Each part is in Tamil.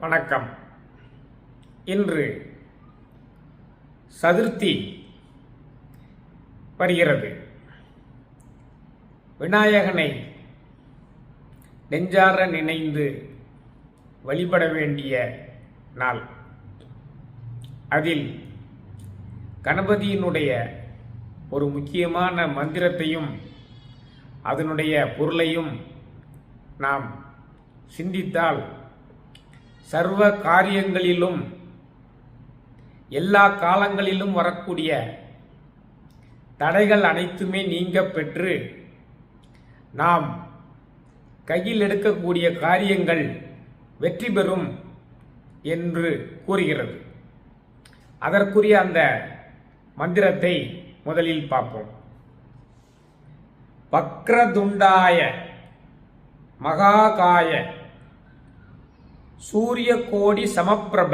வணக்கம். இன்று சதுர்த்தி வருகிறது. விநாயகனை நெஞ்சார நினைந்து வழிபட வேண்டிய நாள். அதில் கணபதியினுடைய ஒரு முக்கியமான மந்திரத்தையும் அதனுடைய பொருளையும் நாம் சிந்தித்தால் சர்வ காரியங்களிலும் எல்லா காலங்களிலும் வரக்கூடிய தடைகள் அனைத்துமே நீங்க பெற்று நாம் கையில் எடுக்கக்கூடிய காரியங்கள் வெற்றி பெறும் என்று கூறுகிறது. அதற்குரிய அந்த மந்திரத்தை முதலில் பார்ப்போம். வக்ரதுண்டாய மகாகாய சூரிய கோடி சமப்பிரப.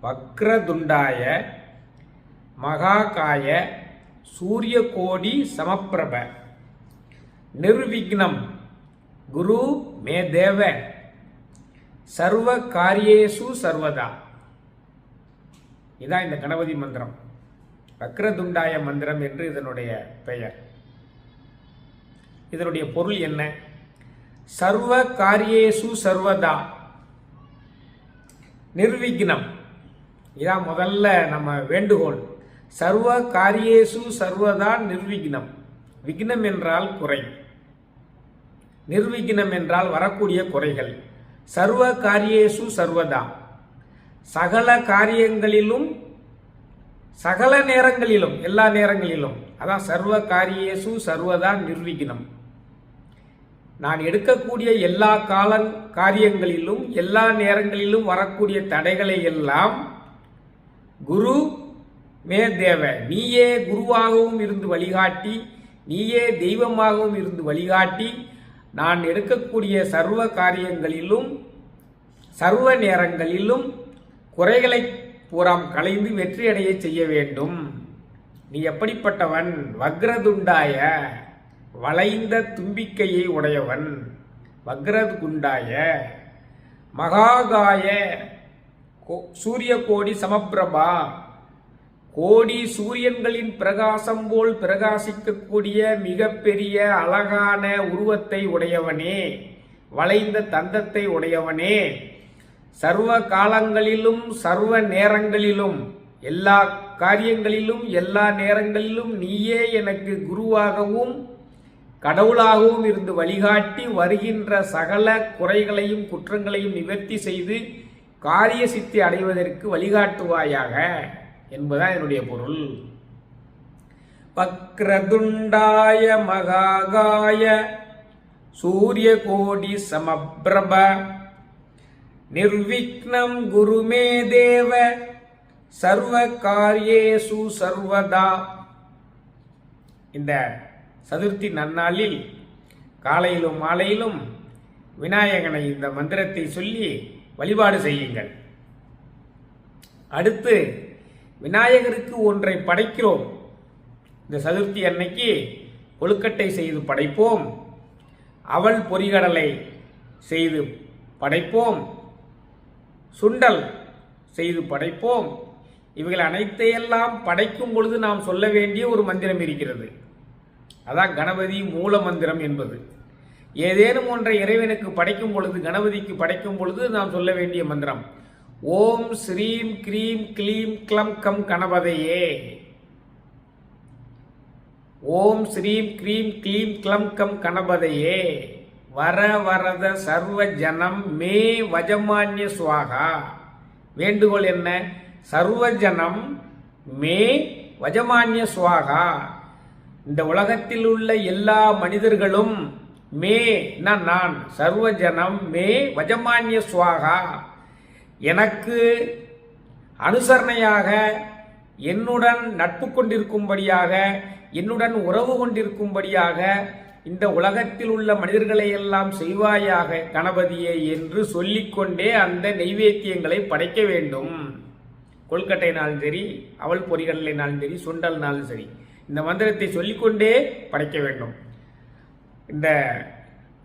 வக்ரதுண்டாய மகாகாய சூரிய கோடி சமப்பிரப நிர்விக்னம் குரு மே தேவ சர்வ காரியேசு சர்வதா. இதான் இந்த கணபதி மந்திரம். வக்ரதுண்டாய மந்திரம் என்று இதனுடைய பெயர். இதனுடைய பொருள் என்ன? சர்வ காரியேசு சர்வதா நிர்விக்னம். இதான் முதல்ல நம்ம வேண்டுகோள். சர்வ காரியேசு சர்வதா நிர்விக்னம். விக்னம் என்றால் குறை, நிர்விக்னம் என்றால் வரக்கூடிய குறைகள். சர்வ காரியேசு சர்வதா சகல காரியங்களிலும் சகல நேரங்களிலும் எல்லா நேரங்களிலும். அதான் சர்வ காரியேசு சர்வதா நிர்விக்னம். நான் எடுக்கக்கூடிய எல்லா காரியங்களிலும் எல்லா நேரங்களிலும் வரக்கூடிய தடைகளை எல்லாம் குரு மே தேவ, நீயே குருவாகவும் இருந்து வழிகாட்டி, நீயே தெய்வமாகவும் இருந்து வழிகாட்டி, நான் எடுக்கக்கூடிய சர்வ காரியங்களிலும் சர்வ நேரங்களிலும் குறைகளை பூராம் களைந்து வெற்றியடைய செய்ய வேண்டும். நீ எப்படிப்பட்டவன்? வக்ரதுண்டாய வளைந்த தும்பிக்கையை உடையவன். வக்ரதுண்டாய மகாகாய சூரிய கோடி சமப்பிரபா, கோடி சூரியன்களின் பிரகாசம் போல் பிரகாசிக்கக்கூடிய மிகப்பெரிய அழகான உருவத்தை உடையவனே, வளைந்த தந்தத்தை உடையவனே, சர்வ காலங்களிலும் சர்வ நேரங்களிலும் எல்லா காரியங்களிலும் எல்லா நேரங்களிலும் நீயே எனக்கு குருவாகவும் கடவுளாகவும் இருந்து வழிகாட்டி வருகின்ற சகல குறைகளையும் குற்றங்களையும் நிவர்த்தி செய்து காரிய சித்தி அடைவதற்கு வழிகாட்டுவாயாக என்பதுதான் என்னுடைய பொருள். வக்ரதுண்டாய மகாகாய சூரிய கோடி சமப்பிரப நிர்விக்னம் குருமே தேவ சர்வ காரியேசு சர்வதா. இந்த சதுர்த்தி நன்னாளில் காலையிலும் மாலையிலும் விநாயகனை இந்த மந்திரத்தை சொல்லி வழிபாடு செய்யுங்கள். அடுத்து விநாயகருக்கு ஒன்றை படைக்கிறோம். இந்த சதுர்த்தி அன்னைக்கு கொழுக்கட்டை செய்து படைப்போம், அவல் பொரிகடலை செய்து படைப்போம், சுண்டல் செய்து படைப்போம். இவைகள் அனைத்தையெல்லாம் படைக்கும் பொழுது நாம் சொல்ல வேண்டிய ஒரு மந்திரம் இருக்கிறது. அதான் கணபதி மூல மந்திரம் என்பது. ஏதேனும் ஒன்றை இறைவனுக்கு படைக்கும் பொழுது, கணபதிக்கு படைக்கும் பொழுது நாம் சொல்ல வேண்டிய மந்திரம் ஓம் ஸ்ரீம் க்ரீம் க்ளீம் க்ளம் கம் கணபதையே. ஓம் ஸ்ரீம் க்ரீம் க்ளீம் க்ளம் கம் கணபதையே வர வரத சர்வ ஜனம் மே வஜமான்ய சுவாகா. வேண்டுகோள் என்ன? சர்வஜனம் மே வஜமான்ய சுவாகா. இந்த உலகத்தில் உள்ள எல்லா மனிதர்களும் மே நான், சர்வஜனம் மே வஜமான்ய சுவாகா, எனக்கு அனுசரணையாக என்னுடன் நட்பு கொண்டிருக்கும்படியாக என்னுடன் உறவு கொண்டிருக்கும்படியாக இந்த உலகத்தில் உள்ள மனிதர்களை எல்லாம் செய்வாயாக கணபதியே என்று சொல்லிக்கொண்டே அந்த நெய்வேத்தியங்களை படைக்க வேண்டும். கொழுக்கட்டைனாலும் சரி, அவல் பொரிகடலைனாலும் சரி, சுண்டல்னாலும் சரி, இந்த மந்திரத்தை சொல்லிக்கொண்டே படைக்க வேண்டும். இந்த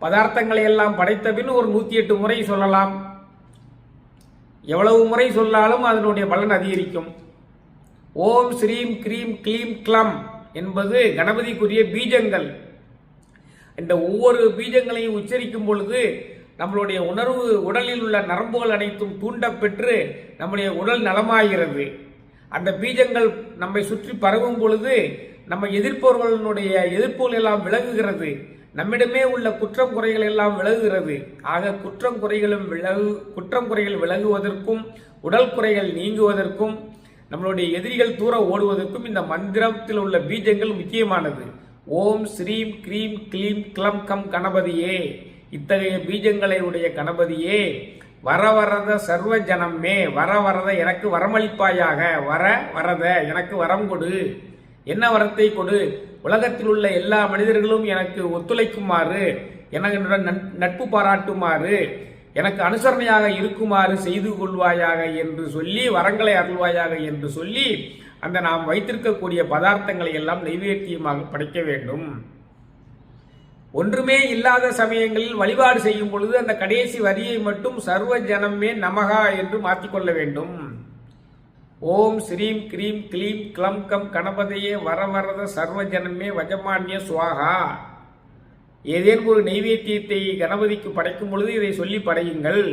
பதார்த்தங்களை எல்லாம் படைத்த பின் ஒரு 108 முறை சொல்லலாம். எவ்வளவு முறை சொன்னாலும் அதனுடைய பலன் அதிகரிக்கும். ஓம் ஸ்ரீம் க்ரீம் க்ளீம் க்ளம் என்பது கணபதிக்குரிய பீஜங்கள். இந்த ஒவ்வொரு பீஜங்களையும் உச்சரிக்கும் பொழுது நம்மளுடைய உணர்வு உடலில் உள்ள நரம்புகள் அனைத்தும் தூண்டப்பெற்று நம்முடைய உடல் நலமாகிறது. அந்த பீஜங்கள் நம்மை சுற்றி பரவும் பொழுது நம்ம எதிர்ப்பவர்களுடைய எதிர்ப்புகள் எல்லாம் விலகுகிறது. நம்மிடமே உள்ள குற்றம் குறைகள் எல்லாம் விலகுகிறது. ஆக குற்றம் குறைகள் விலகுவதற்கும் உடல் குறைகள் நீங்குவதற்கும் நம்மளுடைய எதிரிகள் தூர ஓடுவதற்கும் இந்த மந்திரத்தில் உள்ள பீஜங்கள் முக்கியமானது. ஓம் ஸ்ரீம் க்ரீம் க்ளீம் க்ளம் கம் கணபதியே, இத்தகைய பீஜங்களை உடைய கணபதியே, வரவரத சர்வ ஜனமே, வரவரத எனக்கு வரமளிப்பாயாக, வரத எனக்கு வரம் கொடு, என்ன வரத்தை கொடு, உலகத்தில் உள்ள எல்லா மனிதர்களும் எனக்கு ஒத்துழைக்குமாறு, எனக்கு நட்பு பாராட்டுமாறு, எனக்கு அனுசரணையாக இருக்குமாறு செய்து கொள்வாயாக என்று சொல்லி, வரங்களை அருள்வாயாக என்று சொல்லி, அந்த நாம் வைத்திருக்கக்கூடிய பதார்த்தங்களை எல்லாம் நைவேத்தியமாக படைக்க வேண்டும். ஒன்றுமே இல்லாத சமயங்களில் வழிபாடு செய்யும் பொழுது அந்த கடைசி வரியை மட்டும் சர்வ ஜனமே நமகா என்று மாற்றிக்கொள்ள வேண்டும். ஓம் ஸ்ரீம் க்ரீம் க்ளீம் க்ளம் கம் கணபதியே வரவரத சர்வ ஜனமே வஜமானிய சுவாகா. ஏதேனும் ஒரு நைவேத்தியத்தை கணபதிக்கு படைக்கும் பொழுது இதை சொல்லி படையுங்கள்.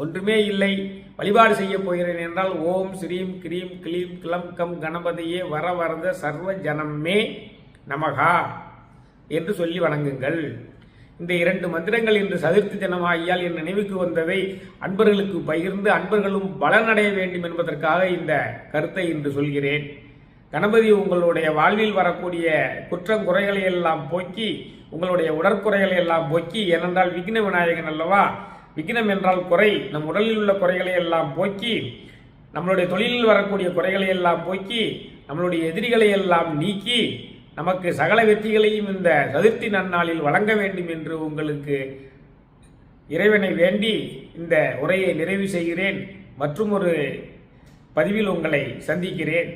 ஒன்றுமே இல்லை, வழிபாடு செய்ய போகிறேன் என்றால் ஓம் ஸ்ரீம் க்ரீம் க்ளீம் க்ளம் கம் கணபதியே வரவரத சர்வ ஜனமே நமகா என்று சொல்லி வணங்குங்கள். இந்த 2 மந்திரங்கள் இன்று சதுர்த்தி தினமாகியால் என் நினைவுக்கு வந்ததை அன்பர்களுக்கு பகிர்ந்து அன்பர்களும் பலனடைய வேண்டும் என்பதற்காக இந்த கருத்தை இன்று சொல்கிறேன். கணபதி உங்களுடைய வாழ்வில் வரக்கூடிய குற்றம் குறைகளை எல்லாம் போக்கி, உங்களுடைய உடற்குறைகளை எல்லாம் போக்கி, ஏனென்றால் விக்ன விநாயகன் அல்லவா, விக்னம் என்றால் குறை, நம் உடலில் உள்ள குறைகளை எல்லாம் போக்கி, நம்மளுடைய தொழிலில் வரக்கூடிய குறைகளை எல்லாம் போக்கி, நம்மளுடைய எதிரிகளை எல்லாம் நீக்கி, நமக்கு சகல வெற்றிகளையும் இந்த சதுர்த்தி நன்னாளில் வழங்க வேண்டும் என்று உங்களுக்கு இறைவனை வேண்டி இந்த உரையை நிறைவு செய்கிறேன். மற்றும் ஒரு பதிவில் உங்களை சந்திக்கிறேன்.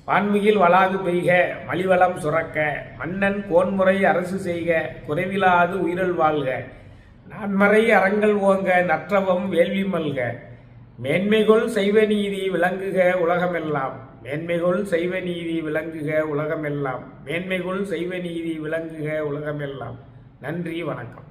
வான்மிகில் வளாது பெய்க, மலிவளம் சுரக்க, மன்னன் கோன்முறை அரசு செய்க, குறைவிலாது உயிரல் வாழ்க, நான்மறை அறங்கள் ஓங்க, நற்றவம் வேள்வி மல்க, மேன்மைகொள் செய்வ நீதி விளங்குக உலகமெல்லாம், மேன்மைகொள் செய்வ நீதி விளங்குக உலகமெல்லாம், மேன்மைகொள் செய்வ நீதி விளங்குக உலகமெல்லாம். நன்றி, வணக்கம்.